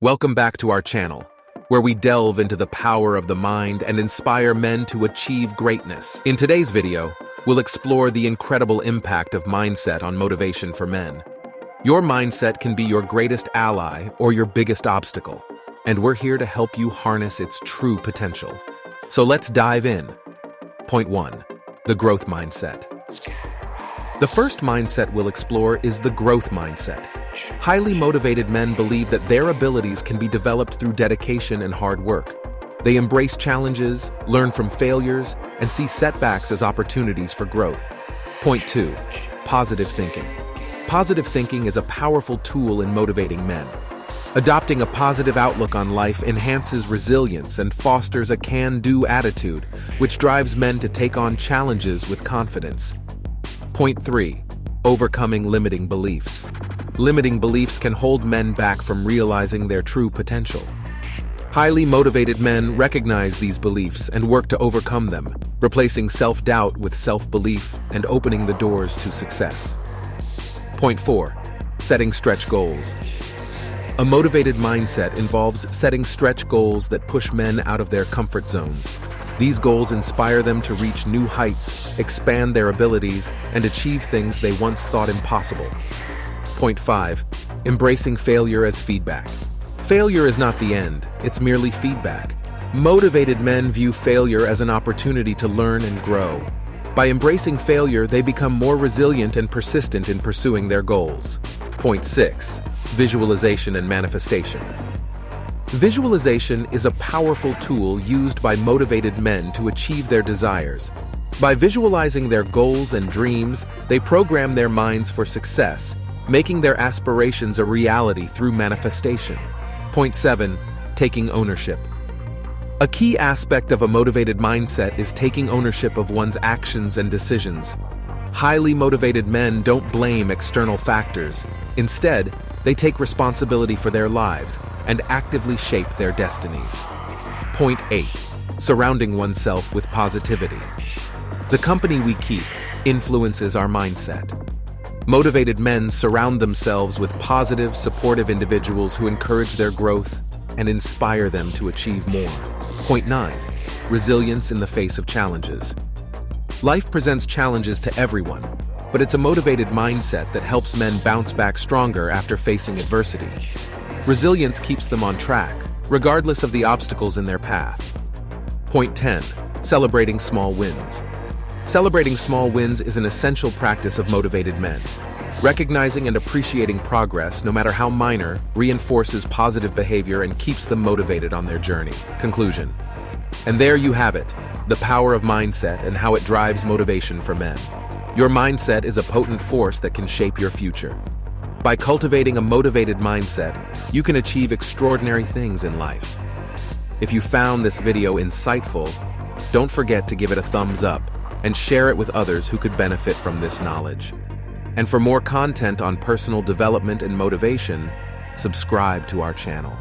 Welcome back to our channel, where we delve into the power of the mind and inspire men to achieve greatness. In today's video, we'll explore the incredible impact of mindset on motivation for men. Your mindset can be your greatest ally or your biggest obstacle, and we're here to help you harness its true potential. So let's dive in. Point 1. The growth mindset. The first mindset we'll explore is the growth mindset. Highly motivated men believe that their abilities can be developed through dedication and hard work. They embrace challenges, learn from failures, and see setbacks as opportunities for growth. Point 2. Positive thinking. Positive thinking is a powerful tool in motivating men. Adopting a positive outlook on life enhances resilience and fosters a can-do attitude, which drives men to take on challenges with confidence. Point 3. Overcoming limiting beliefs. Limiting beliefs can hold men back from realizing their true potential. Highly motivated men recognize these beliefs and work to overcome them, replacing self-doubt with self-belief and opening the doors to success. Point 4. Setting stretch goals. A motivated mindset involves setting stretch goals that push men out of their comfort zones. These goals inspire them to reach new heights, expand their abilities, and achieve things they once thought impossible. Point 5. Embracing failure as feedback. Failure is not the end, it's merely feedback. Motivated men view failure as an opportunity to learn and grow. By embracing failure, they become more resilient and persistent in pursuing their goals. Point 6. Visualization and manifestation. Visualization is a powerful tool used by motivated men to achieve their desires. By visualizing their goals and dreams, they program their minds for success, making their aspirations a reality through manifestation. Point 7. Taking ownership. A key aspect of a motivated mindset is taking ownership of one's actions and decisions. Highly motivated men don't blame external factors. Instead, they take responsibility for their lives and actively shape their destinies. Point 8. Surrounding oneself with positivity. The company we keep influences our mindset. Motivated men surround themselves with positive, supportive individuals who encourage their growth and inspire them to achieve more. Point 9. Resilience in the face of challenges. Life presents challenges to everyone, but it's a motivated mindset that helps men bounce back stronger after facing adversity. Resilience keeps them on track, regardless of the obstacles in their path. Point 10. Celebrating small wins. Celebrating small wins is an essential practice of motivated men. Recognizing and appreciating progress, no matter how minor, reinforces positive behavior and keeps them motivated on their journey. Conclusion. And there you have it, the power of mindset and how it drives motivation for men. Your mindset is a potent force that can shape your future. By cultivating a motivated mindset, you can achieve extraordinary things in life. If you found this video insightful, don't forget to give it a thumbs up and share it with others who could benefit from this knowledge. And for more content on personal development and motivation, subscribe to our channel.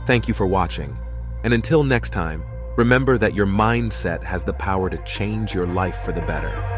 Thank you for watching, and until next time, remember that your mindset has the power to change your life for the better.